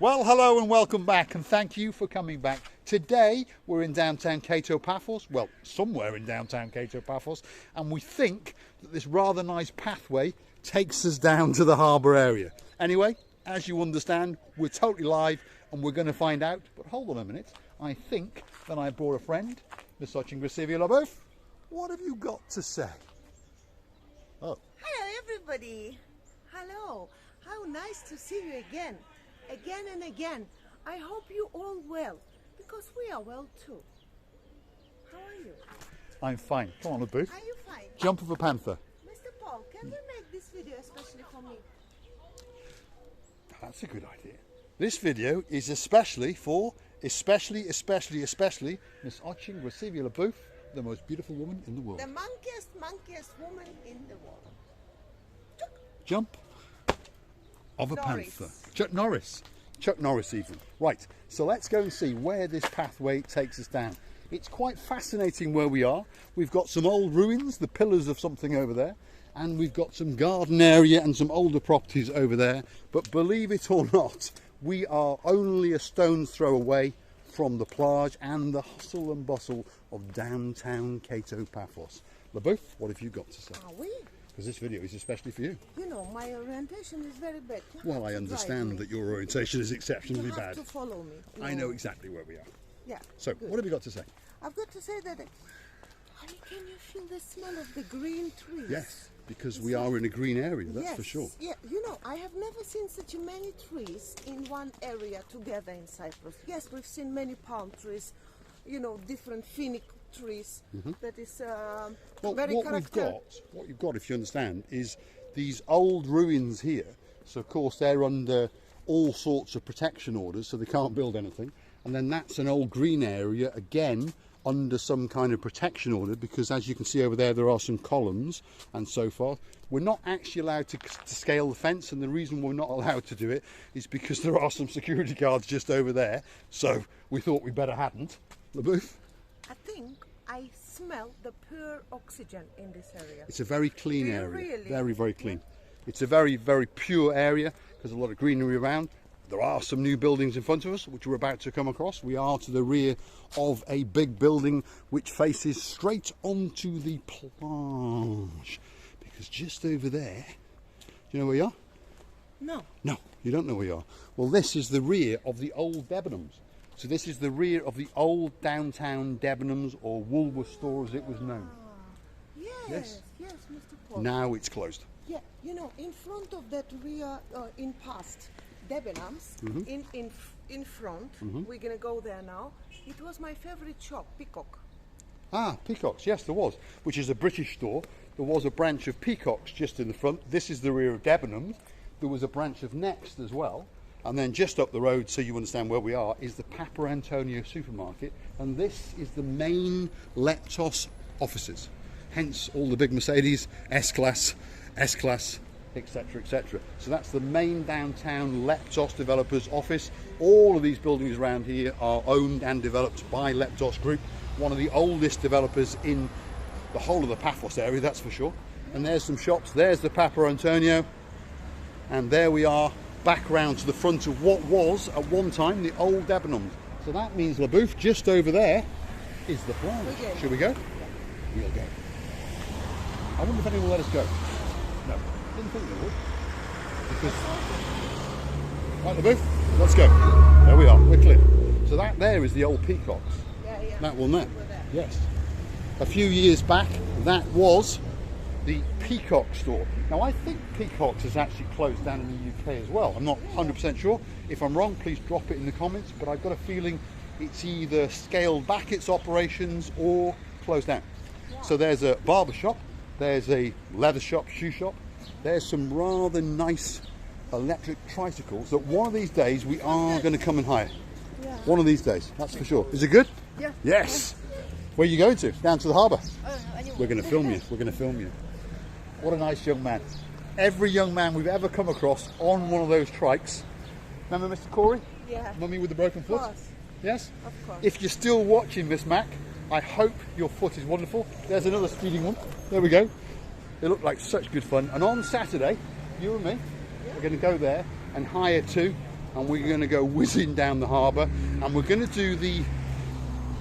Well, hello and welcome back, and thank you for coming back. Today we're in downtown Kato Paphos, well, somewhere in downtown Kato Paphos, and we think that this rather nice pathway takes us down to the harbour area. Anyway, as you understand, we're totally live and we're going to find out. But hold on a minute, I think that I brought a friend, Miss Harbour. What have you got to say? Oh. Hello everybody. Hello. How nice to see you again and again. I hope you all well, because we are well too. How are you? I'm fine. Come on, LaBeouf. Are you fine? Jump of a panther. Mr. Paul, can you make this video especially for me? That's a good idea. This video is especially for, especially Miss LaBeouf, the most beautiful woman in the world. The monkiest woman in the world. Jump of a panther. Chuck Norris even. Right, so let's go and see where this pathway takes us down. It's quite fascinating where we are. We've got some old ruins, the pillars of something over there, and we've got some garden area and some older properties over there. But believe it or not, we are only a stone's throw away from the plage and the hustle and bustle of downtown Kato Paphos. LaBeouf, what have you got to say? Are we? Because this video is especially for you. You know, my orientation is very bad. Well, I understand that your orientation is exceptionally you have bad. to follow me. I know exactly where we are. Yeah. So, good. what have you got to say? I've got to say that, honey, can you feel the smell of the green trees? Yes, because we are in a green area, that's for sure. Yeah, you know, I have never seen such many trees in one area together in Cyprus. Yes, we've seen many palm trees, you know, different finic trees. That is Well, very what you've got, if you understand, is these old ruins here. So, of course, they're under all sorts of protection orders, so they can't build anything. And then that's an old green area, again, under some kind of protection order, because as you can see over there, there are some columns and so forth. We're not actually allowed to scale the fence, and the reason we're not allowed to do it is because there are some security guards just over there, so we thought we better hadn't. LaBeouf? I think I smell the pure oxygen in this area. It's a very clean Do you area, really? very, very clean. It's a very, very pure area because a lot of greenery around. There are some new buildings in front of us, which we're about to come across. We are to the rear of a big building which faces straight onto the plage. Because just over there, do you know where you are? No. No, you don't know where you are. Well, this is the rear of the old Debenhams. So this is the rear of the old downtown Debenhams, or Woolworth store as it was known. Yes, Mr. Paul. Now it's closed. Yeah, you know, in front of that rear, in past Debenhams, in front, we're gonna go there now. It was my favorite shop, Peacock. Ah, Peacocks, yes there was, which is a British store. There was a branch of Peacocks just in the front. This is the rear of Debenhams. There was a branch of Next as well. And then just up the road, so you understand where we are, is the Papa Antonio supermarket. And this is the main Leptos offices. Hence all the big Mercedes, S-Class, etc., etc. So that's the main downtown Leptos developers office. All of these buildings around here are owned and developed by Leptos Group, one of the oldest developers in the whole of the Paphos area, that's for sure. And there's some shops. There's the Papa Antonio. And there we are, back round to the front of what was at one time the old Debenhams. So that means, LaBeouf, just over there is the plage. Should we go? Yeah. We'll go. I wonder if anyone will let us go. No, didn't think they would. Because... Right, LaBeouf, let's go. There we are, we're clear. So that there is the old Peacocks. Yeah. That one there. Yes. A few years back, that was the Peacock store. Now I think Peacocks has actually closed down in the UK as well. I'm not 100% sure. If I'm wrong, please drop it in the comments, but I've got a feeling it's either scaled back its operations or closed down. Yeah. So there's a barber shop, there's a leather shop, shoe shop, there's some rather nice electric tricycles that one of these days we are going to come and hire. Yeah. One of these days, that's for sure. Is it good? Yeah. Yes. Where are you going to? Down to the harbour? We're going to film you. We're going to film you. What a nice young man. Every young man we've ever come across on one of those trikes. Remember Mr. Corey? Yeah. Mummy with the broken foot? Of course. Yes? Of course. If you're still watching, Miss Mac, I hope your foot is wonderful. There's another speeding one. There we go. They look like such good fun. And on Saturday, you and me are going to go there and hire two and we're going to go whizzing down the harbour, and we're going to do the,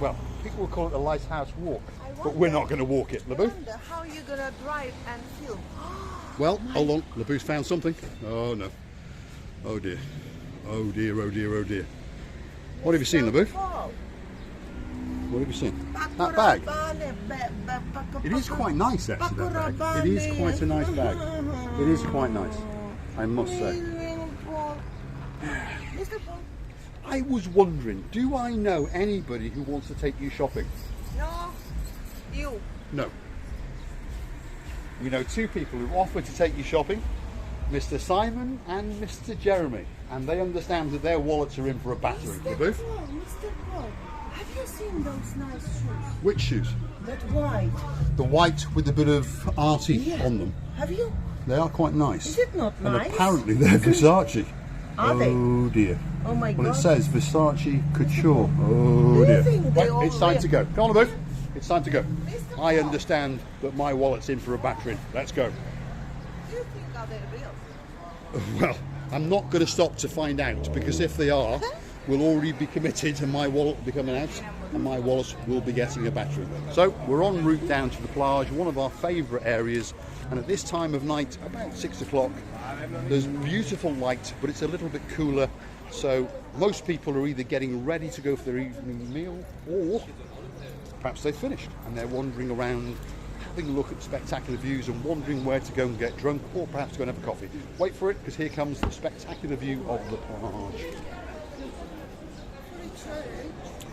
well, people will call it the lighthouse walk, but we're not going to walk it. LeBoof? How are you going to drive and film? Well, hold on. LeBoof's found something. Oh no. Oh dear. Oh dear, oh dear, oh dear. What have you seen, LeBoof? What have you seen? That bag. It is quite nice, actually, that bag. It is quite a nice bag. It is quite nice, I must say. I was wondering, do I know anybody who wants to take you shopping? No. You. No. We know two people who offer to take you shopping, Mr. Simon and Mr. Jeremy, and they understand that their wallets are in for a battering. Mr. Paul, have you seen those nice shoes? Which shoes? That white. The white with a bit of arty on them. Have you? They are quite nice. Is it not nice? And apparently they're Versace. Are they? Oh dear. Oh my God. Well, it says Versace Couture. Oh dear. Right, it's time to go. Come on, LeBoof. It's time to go. I understand that my wallet's in for a battering. Let's go. Do you think are they real? Well, I'm not going to stop to find out, because if they are, we'll already be committed and my wallet will be coming out and my wallet will be getting a battery. So we're en route down to the plage, one of our favourite areas, and at this time of night, about 6 o'clock, there's beautiful light, but it's a little bit cooler, so most people are either getting ready to go for their evening meal, or perhaps they've finished and they're wandering around, having a look at spectacular views and wondering where to go and get drunk, or perhaps go and have a coffee. Wait for it, because here comes the spectacular view of the plage.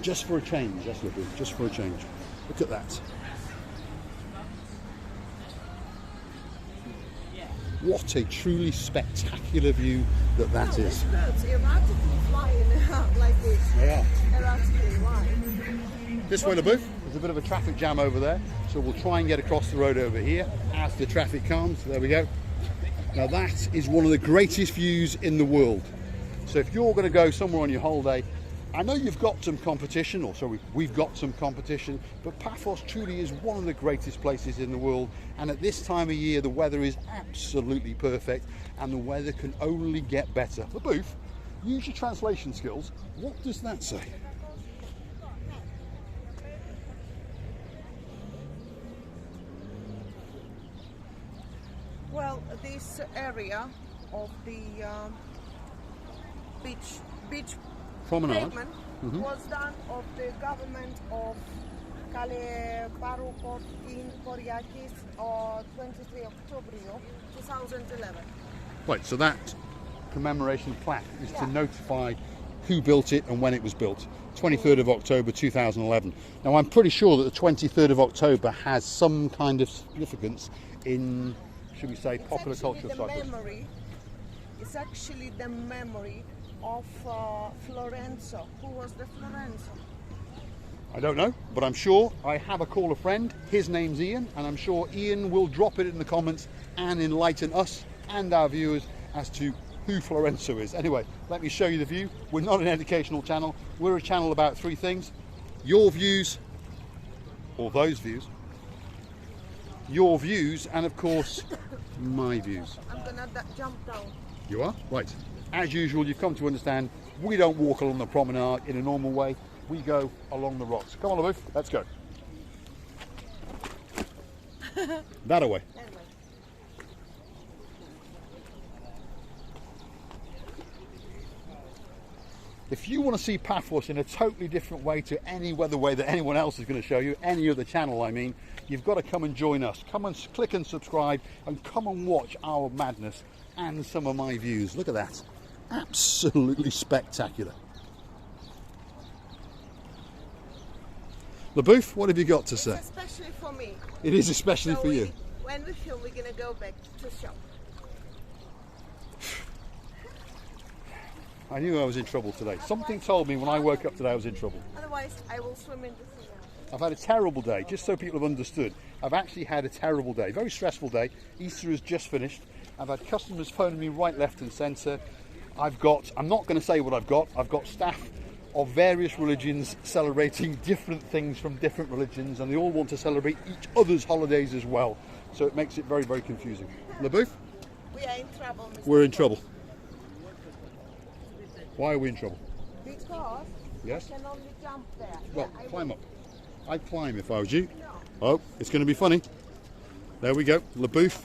Just for a change, that's lovely, just for a change. Look at that. What a truly spectacular view that is. Birds erratically flying like this. Yeah. Erratically, why? This way, LeBoof. There's a bit of a traffic jam over there, so we'll try and get across the road over here as the traffic calms. There we go. Now that is one of the greatest views in the world. So if you're going to go somewhere on your holiday, I know you've got some competition, or sorry, we've got some competition, but Paphos truly is one of the greatest places in the world, and at this time of year the weather is absolutely perfect, and the weather can only get better. LeBoof, use your translation skills. What does that say? Well, this area of the beach Promenade. pavement was done of the government of Kato Paphos in Koryakis on 23 October 2011. Right, so that commemoration plaque is to notify who built it and when it was built. 23rd of October 2011. Now I'm pretty sure that the 23rd of October has some kind of significance in, should we say, popular culture of Cyprus. It's actually the memory of Florenzo. Who was the Florenzo? I don't know, but I'm sure I have a call a friend. His name's Ian, and I'm sure Ian will drop it in the comments and enlighten us and our viewers as to who Florenzo is. Anyway, let me show you the view. We're not an educational channel. We're a channel about three things: your views, or those views, your views, and of course my views. I'm gonna jump down. You are? Right. As usual, you've come to understand, we don't walk along the promenade in a normal way. We go along the rocks. Come on, LeBoof, let's go. That away. Anyway. If you want to see Paphos in a totally different way to any other way that anyone else is going to show you, any other channel I mean, you've got to come and join us. Come and click and subscribe and come and watch our madness and some of my views. Look at that. Absolutely spectacular. LeBoof, what have you got to say? It's especially for me. It is especially for you. When we film, we're going to go back to shop. I knew I was in trouble today. Something told me when I woke up today I was in trouble. Otherwise, I will swim in the sea. I've had a terrible day, just so people have understood. I've actually had a terrible day, very stressful day. Easter has just finished. I've had customers phoning me right, left and centre. I'm not going to say what I've got staff of various religions celebrating different things from different religions, and they all want to celebrate each other's holidays as well. So it makes it very, very confusing. LeBoof? We are in trouble, Mr. We're in trouble. Why are we in trouble? Because Yes? I can only jump there. Well, Yeah, I climb will. up. I'd climb if I was you. No. Oh, it's going to be funny. There we go. LaBouffe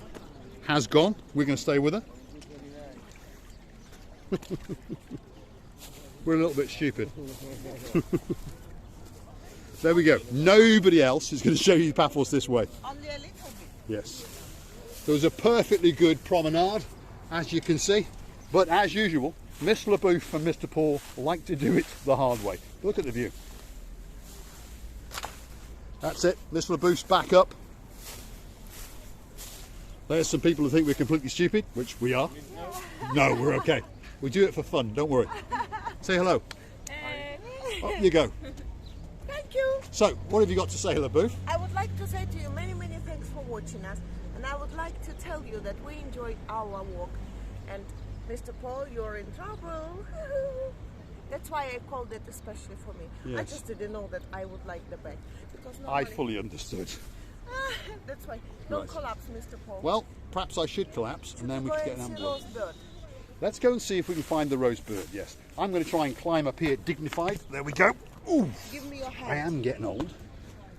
has gone. We're going to stay with her. We're a little bit stupid. There we go. Nobody else is going to show you Paphos this way. Only a little bit. Yes. There was a perfectly good promenade, as you can see. But as usual, Miss LaBouffe and Mr. Paul like to do it the hard way. Look at the view. That's it. Miss LaBouffe's back up. There's some people who think we're completely stupid, which we are. No, we're okay. We do it for fun, don't worry. Say hello. Up you go. Thank you. So, what have you got to say, LaBouffe? I would like to say to you many thanks for watching us, and I would like to tell you that we enjoyed our walk, and Mr. Paul, you're in trouble. That's why I called it especially for me. I Yes. just didn't know that I would like the bag. Because I normally... fully understood. That's why. Don't Right. collapse, Mr. Paul. Well, perhaps I should collapse and then we Go can get and an see ambulance. Rosebud. Let's go and see if we can find the rosebud, yes. I'm going to try and climb up here dignified. There we go. Ooh, Give me your hand. I am getting old.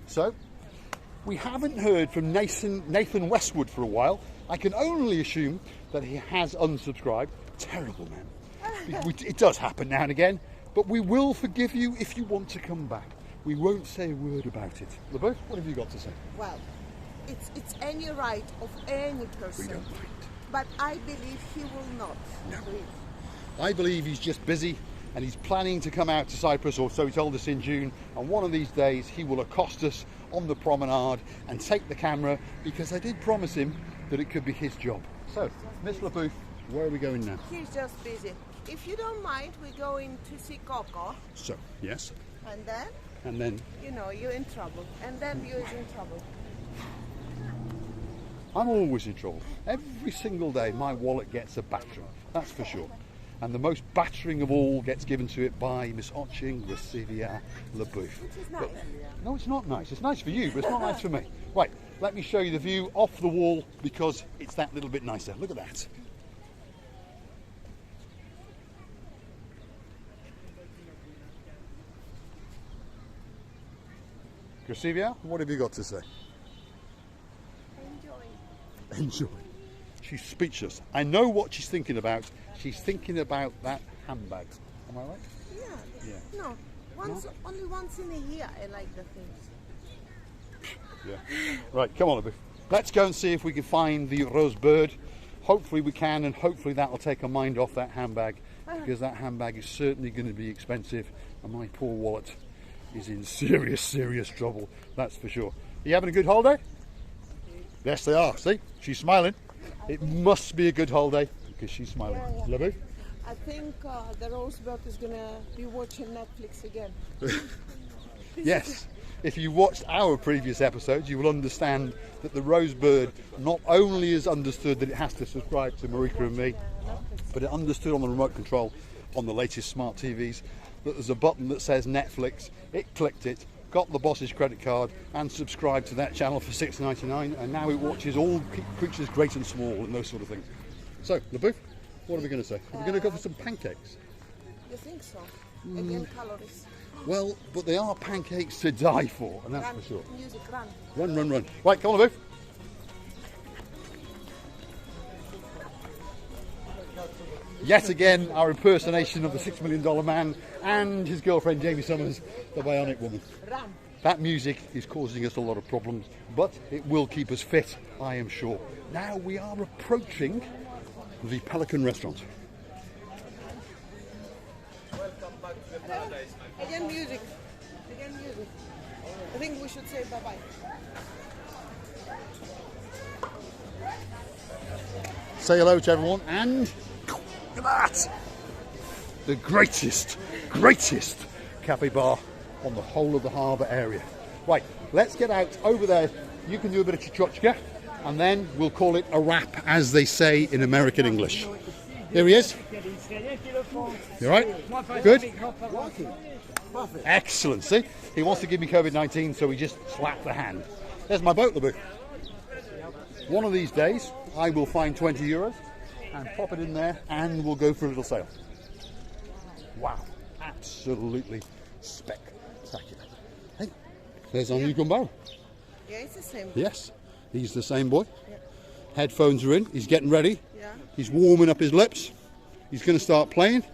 So, we haven't heard from Nathan Westwood for a while. I can only assume that he has unsubscribed. Terrible man. It does happen now and again, but we will forgive you if you want to come back. We won't say a word about it. LaBouffe, what have you got to say? Well, it's any right of any person. We don't mind. But I believe he will not. No. Please. I believe he's just busy and he's planning to come out to Cyprus, or so he told us in June, and one of these days he will accost us on the promenade and take the camera, because I did promise him that it could be his job. So, Miss LaBouffe, where are we going now? He's just busy. If you don't mind, we're going to see Coco, So, yes, and then, and then you're in trouble. And then you're in trouble. I'm always in trouble. Every single day my wallet gets a battering, that's for sure. And the most battering of all gets given to it by Miss Oching Gracivia LaBouffe. Which is nice. No, it's not nice. It's nice for you, but it's not nice for me. Right, let me show you the view off the wall, because it's that little bit nicer. Look at that. Gracivia, what have you got to say? Enjoy. Enjoy. She's speechless. I know what she's thinking about. She's thinking about that handbag. Am I right? Yeah. Yeah. No. Only once in a year I like the things. Yeah. Right, come on, LaBouffe. Let's go and see if we can find the rosebud. Hopefully we can, and hopefully that'll take our mind off that handbag, because that handbag is certainly going to be expensive, and my poor wallet is in serious trouble, that's for sure. Are you having a good holiday? Yes, they are. See, she's smiling. It must be a good holiday because she's smiling. Yeah. LaBouffe? I think the Rosebud is going to be watching Netflix again. Yes. If you watched our previous episodes, you will understand that the Rosebud not only has understood that it has to subscribe to Marika and me, but it understood on the remote control on the latest smart TVs that there's a button that says Netflix. It clicked it, got the boss's credit card and subscribed to that channel for $6.99, and now it watches all creatures great and small and those sort of things. So, LaBouffe, what are we going to say? Are we going to go for some pancakes? You think so? Again, calories. Well, but they are pancakes to die for, and that's Run, for sure. music, run. Run. Right, come on, LaBouffe. Yet again, our impersonation of the $6 Million Man and his girlfriend Jamie Summers, the Bionic Woman. Run. That music is causing us a lot of problems, but it will keep us fit, I am sure. Now we are approaching the Pelican restaurant. Again, music. Again, music. I think we should say bye-bye. Say hello to everyone, and look at that! The greatest cafe bar on the whole of the harbour area. Right, let's get out over there. You can do a bit of chichochka, and then we'll call it a wrap, as they say in American English. Here he is. You all right? Good? Excellent. See? He wants to give me COVID-19, so he just slapped the hand. There's my boat, LaBouffe. One of these days, I will find €20 and pop it in there, and we'll go for a little sail. Wow, absolutely spectacular. Hey, there's our new gumbo. Yeah, it's the same. Yes, he's the same boy. Yeah. Headphones are in, he's getting ready. Yeah. He's warming up his lips. He's going to start playing.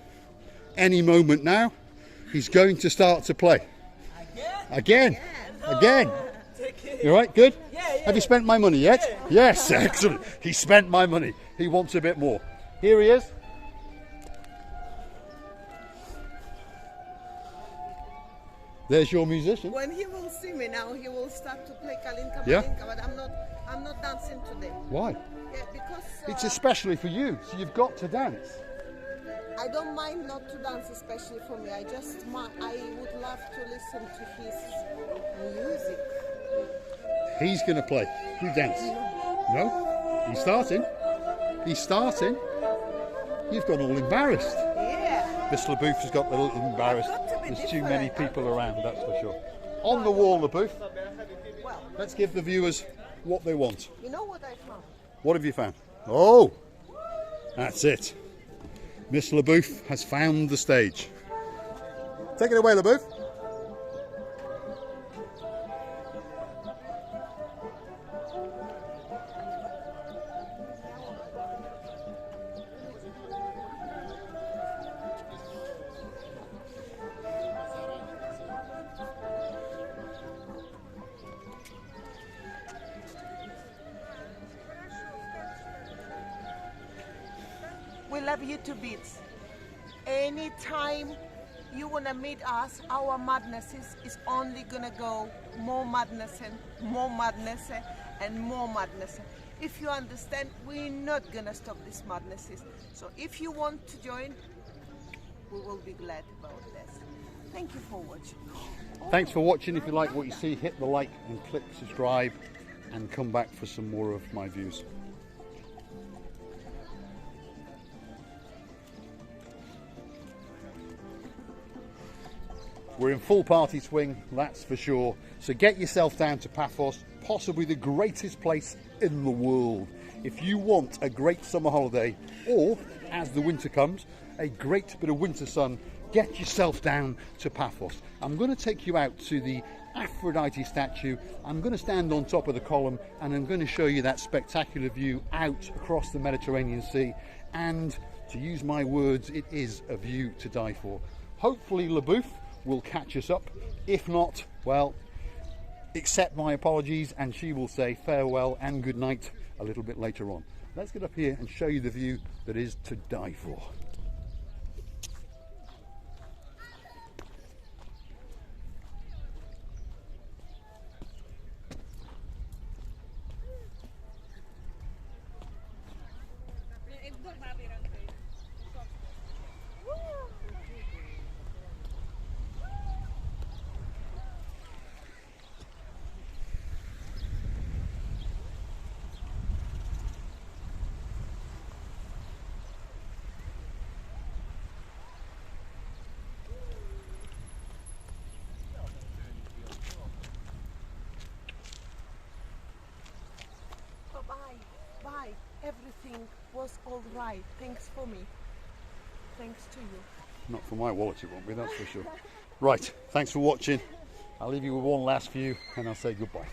Any moment now, he's going to start to play. Again. You all right? Good? Yeah. Have you spent my money yet? Yes, excellent. He spent my money. He wants a bit more. Here he is. There's your musician. When he will see me now, he will start to play Kalinka Yeah. Malinka, but I'm not dancing today. Why? Yeah, because It's especially for you, so you've got to dance. I don't mind not to dance, especially for me. I would love to listen to his music. He's going to play. You dance. No? He's starting. He's starting. You've got all embarrassed. Yeah. Miss LaBouffe has got a little embarrassed. I've got to be There's too many different. people around, that's for sure. On the wall, LaBouffe. Well, Let's give the viewers what they want. you know what I found? What have you found? Oh, that's it. Miss LaBouffe has found the stage. Take it away, LaBouffe. We love you to bits. Anytime you wanna meet us, our madness is only gonna go more madness and more madness and more madness. If you understand, we're not gonna stop these madnesses. So if you want to join, we will be glad about this. Thank you for watching. Thanks for watching. If you like what you see, hit the like and click subscribe and come back for some more of my views. We're in full party swing, that's for sure. So get yourself down to Paphos, possibly the greatest place in the world. If you want a great summer holiday, or as the winter comes, a great bit of winter sun, get yourself down to Paphos. I'm going to take you out to the Aphrodite statue. I'm going to stand on top of the column and I'm going to show you that spectacular view out across the Mediterranean Sea. And to use my words, it is a view to die for. Hopefully LaBouffe will catch us up. If not, well, accept my apologies and she will say farewell and good night a little bit later on. Let's get up here and show you the view that is to die for. Bye. Everything was all right. Thanks for me. Thanks to you. Not for my wallet it won't be, that's for sure. Right, thanks for watching. I'll leave you with one last view and I'll say goodbye.